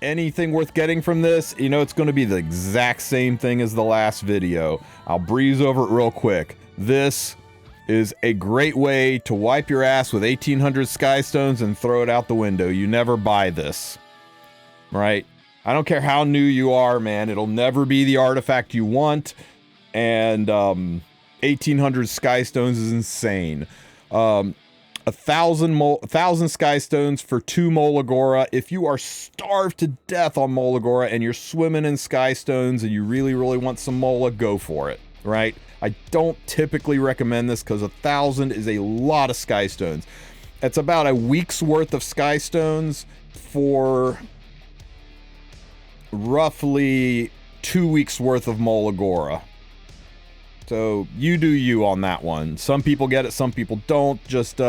Anything worth getting from this, you know, it's going to be the exact same thing as the last video. I'll breeze over it real quick. This is a great way to wipe your ass with 1800 skystones and throw it out the window. You never buy this, right? I don't care how new you are, man. It'll never be the artifact you want. And 1800 skystones is insane. 1,000 skystones for 2 Molagora. If you are starved to death on Molagora and you're swimming in skystones and you really, really want some Mola, go for it, right? I don't typically recommend this because 1,000 is a lot of skystones. It's about a week's worth of skystones for roughly 2 weeks worth of Molagora. So you do you on that one. Some people get it, some people don't. Just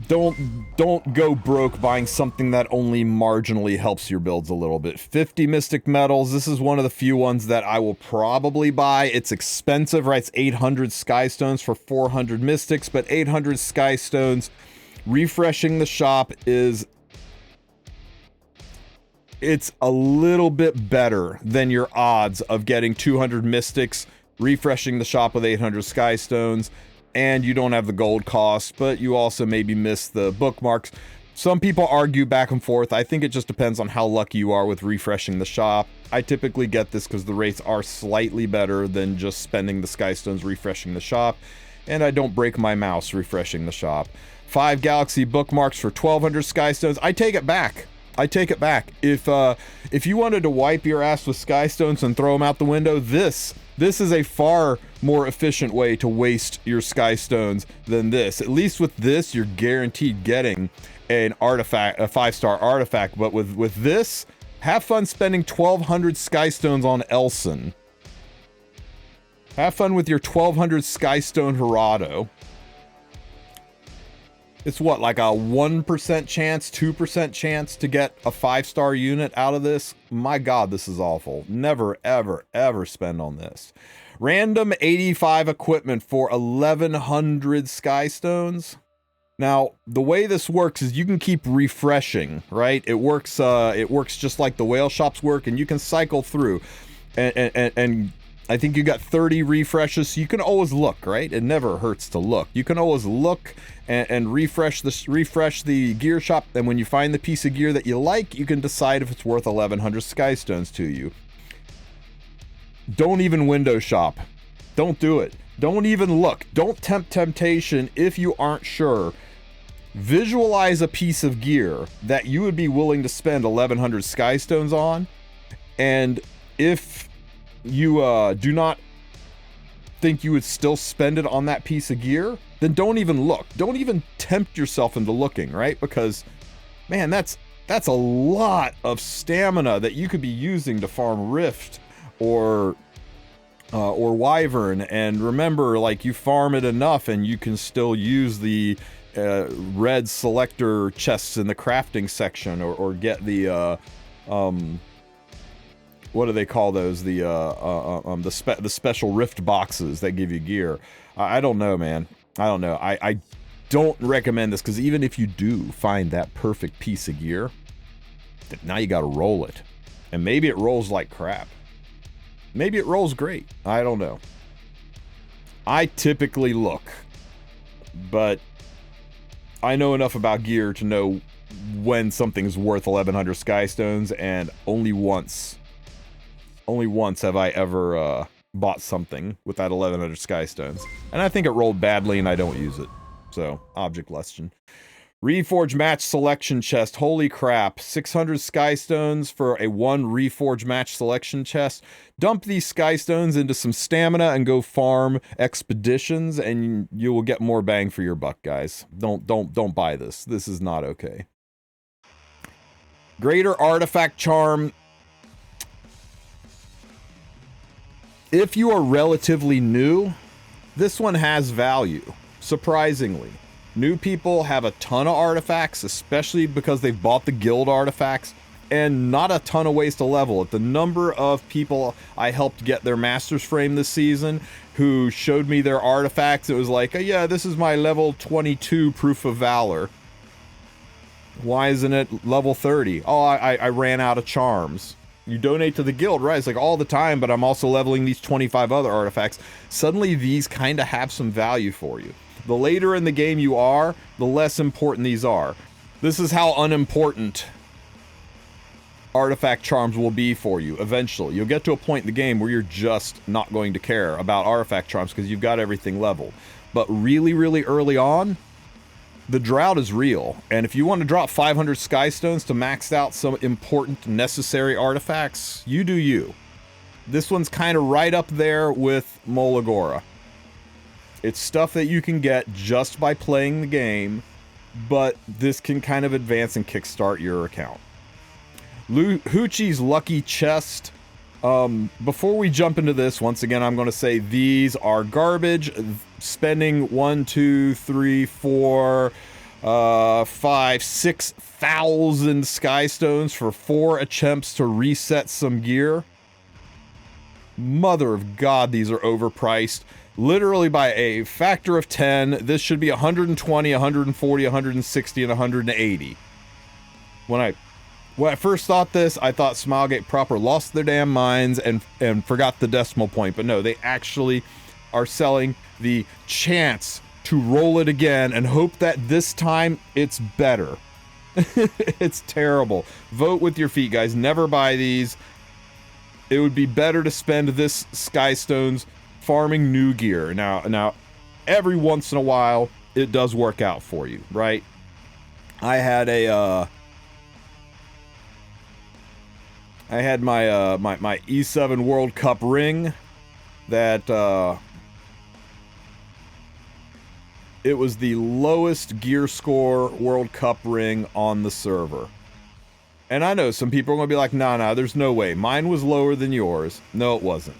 don't go broke buying something that only marginally helps your builds a little bit. 50 Mystic Metals. This is one of the few ones that I will probably buy. It's expensive, right? It's 800 Skystones for 400 Mystics, but 800 Skystones, refreshing the shop it's a little bit better than your odds of getting 200 Mystics, refreshing the shop with 800 Skystones, and you don't have the gold cost, but you also maybe miss the bookmarks. Some people argue back and forth. I think it just depends on how lucky you are with refreshing the shop. I typically get this because the rates are slightly better than just spending the Skystones refreshing the shop, and I don't break my mouse refreshing the shop. 5 Galaxy bookmarks for 1200 Skystones. I take it back. I take it back. If you wanted to wipe your ass with Skystones and throw them out the window, this is a far more efficient way to waste your Skystones than this. At least with this, you're guaranteed getting an artifact, a 5-star artifact. But with this, have fun spending 1200 Skystones on Elson. Have fun with your 1200 Skystone Gerado. It's what, like a 1% chance, 2% chance to get a 5-star unit out of this? My God, this is awful. Never, ever, ever spend on this. Random 85 equipment for 1100 Skystones. Now, the way this works is you can keep refreshing, right? It works just like the whale shops work, and you can cycle through. And I think you got 30 refreshes, so you can always look, right? It never hurts to look. You can always look and refresh the gear shop, and when you find the piece of gear that you like, you can decide if it's worth 1100 Skystones to you. Don't even window shop. Don't do it. Don't even look. Don't tempt temptation if you aren't sure. Visualize a piece of gear that you would be willing to spend 1100 Skystones on, and if you do not think you would still spend it on that piece of gear, then don't even look. Don't even tempt yourself into looking, right? Because, man, that's a lot of stamina that you could be using to farm Rift or Wyvern. And remember, like, you farm it enough and you can still use the red selector chests in the crafting section, or get the what do they call those? The special rift boxes that give you gear. I don't know, man. I don't know. I don't recommend this, because even if you do find that perfect piece of gear, now you got to roll it, and maybe it rolls like crap. Maybe it rolls great. I don't know. I typically look, but I know enough about gear to know when something's worth 1100 Skystones, and only once have I ever bought something with that 1100 Skystones. And I think it rolled badly and I don't use it. So, object lesson. Reforge match selection chest. Holy crap. 600 Skystones for a 1 Reforge match selection chest. Dump these Skystones into some stamina and go farm expeditions, and you will get more bang for your buck, guys. Don't buy this. This is not okay. Greater Artifact Charm. If you are relatively new, this one has value, surprisingly. New people have a ton of artifacts, especially because they've bought the guild artifacts, and not a ton of ways to level it. The number of people I helped get their Master's Frame this season who showed me their artifacts, it was like, oh, yeah, this is my level 22 Proof of Valor. Why isn't it level 30? Oh, I ran out of charms. You donate to the guild, right? It's like all the time, but I'm also leveling these 25 other artifacts. Suddenly these kind of have some value for you. The later in the game you are, the less important these are. This is how unimportant artifact charms will be for you eventually. You'll get to a point in the game where you're just not going to care about artifact charms because you've got everything leveled. But really, really early on, the drought is real, and if you want to drop 500 skystones to max out some important, necessary artifacts, you do you. This one's kind of right up there with Molagora. It's stuff that you can get just by playing the game, but this can kind of advance and kickstart your account. Huche's Lucky Chest. Before we jump into this, once again, I'm going to say these are garbage. Spending 1, 2, 3, 4, 5, 6,000 skystones for 4 attempts to reset some gear. Mother of God, these are overpriced. Literally by a factor of 10, this should be 120, 140, 160, and 180. When I first thought this, I thought Smilegate proper lost their damn minds and forgot the decimal point. But no, they actually are selling the chance to roll it again and hope that this time it's better. It's terrible. Vote with your feet, guys. Never buy these. It would be better to spend this skystones farming new gear. Now, every once in a while, it does work out for you, right? I had my my E7 World Cup ring that it was the lowest gear score World Cup ring on the server. And I know some people are going to be like, nah, there's no way. Mine was lower than yours. No, it wasn't.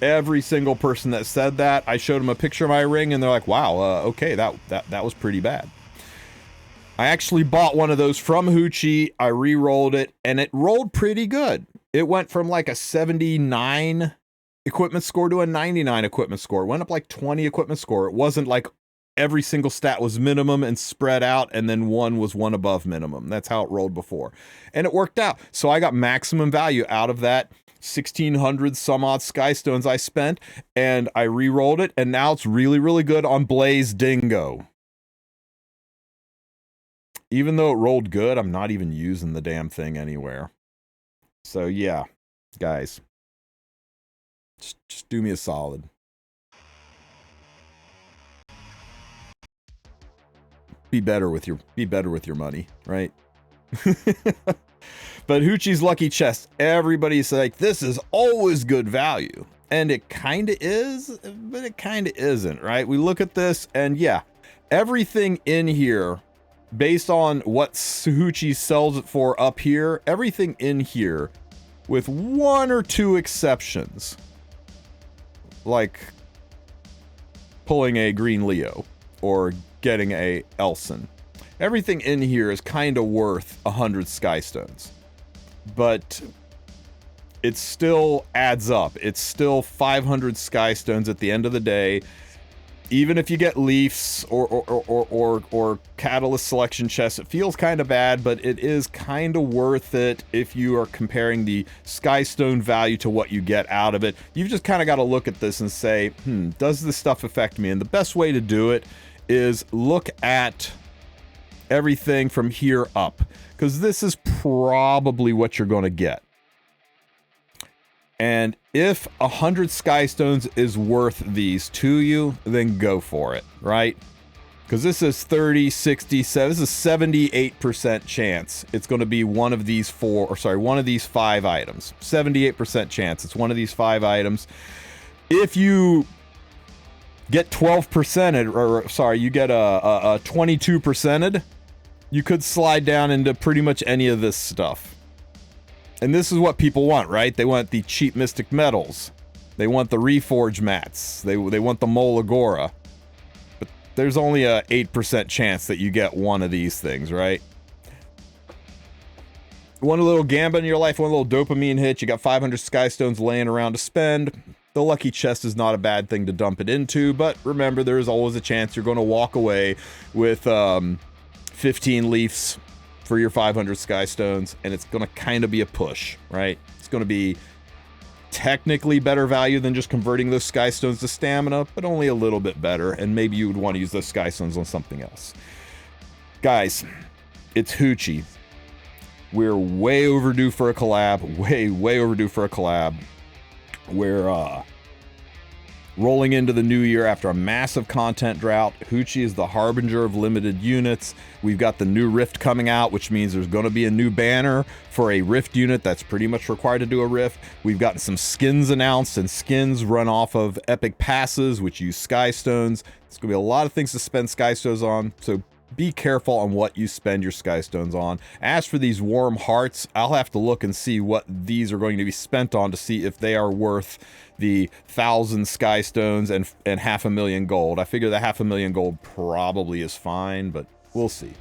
Every single person that said that, I showed them a picture of my ring and they're like, wow, okay, that was pretty bad. I actually bought one of those from Huche. I re-rolled it, and it rolled pretty good. It went from like a 79 equipment score to a 99 equipment score. It went up like 20 equipment score. It wasn't like every single stat was minimum and spread out, and then one was one above minimum. That's how it rolled before. And it worked out. So I got maximum value out of that 1,600 some odd skystones I spent, and I re-rolled it, and now it's really, really good on Blaze Dingo. Even though it rolled good, I'm not even using the damn thing anywhere. So yeah, guys, just do me a solid. Be better with your money, right? But Huche's Lucky Chest, everybody's like, this is always good value. And it kind of is, but it kind of isn't, right? We look at this and yeah, everything in here, based on what Huche sells it for up here, everything in here, with 1 or 2 exceptions, like pulling a Green Leo or getting a Elson, everything in here is kind of worth 100 skystones. But it still adds up. It's still 500 skystones at the end of the day. Even if you get leifs or catalyst selection chests, it feels kind of bad, but it is kind of worth it if you are comparing the skystone value to what you get out of it. You've just kind of got to look at this and say, does this stuff affect me? And the best way to do it is look at everything from here up, because this is probably what you're going to get. And if 100 skystones is worth these to you, then go for it, right? Because this is 30, 60, this is a 78% chance it's going to be one of these one of these 5 items. 78% chance it's one of these 5 items. If you get 12%, or sorry, you get a 22%, you could slide down into pretty much any of this stuff. And this is what people want, right? They want the cheap Mystic Metals. They want the Reforge mats. They want the Molagora. But there's only a 8% chance that you get one of these things, right? Want a little gambit in your life, want a little dopamine hit, you got 500 skystones laying around to spend. The Lucky Chest is not a bad thing to dump it into, but remember, there is always a chance you're going to walk away with 15 leifs for your 500 skystones, and it's going to kind of be a push, right? It's going to be technically better value than just converting those skystones to stamina, but only a little bit better, and maybe you would want to use those skystones on something else. Guys, it's Huche. We're way overdue for a collab. Way overdue for a collab. We're rolling into the new year after a massive content drought. Huche is the harbinger of limited units. We've got the new Rift coming out, which means there's going to be a new banner for a Rift unit that's pretty much required to do a Rift. We've gotten some skins announced, and skins run off of epic passes, which use skystones. There's going to be a lot of things to spend skystones on, so be careful on what you spend your skystones on. As for these warm hearts, I'll have to look and see what these are going to be spent on to see if they are worth the 1,000 skystones and 500,000 gold. I figure the 500,000 gold probably is fine, but we'll see.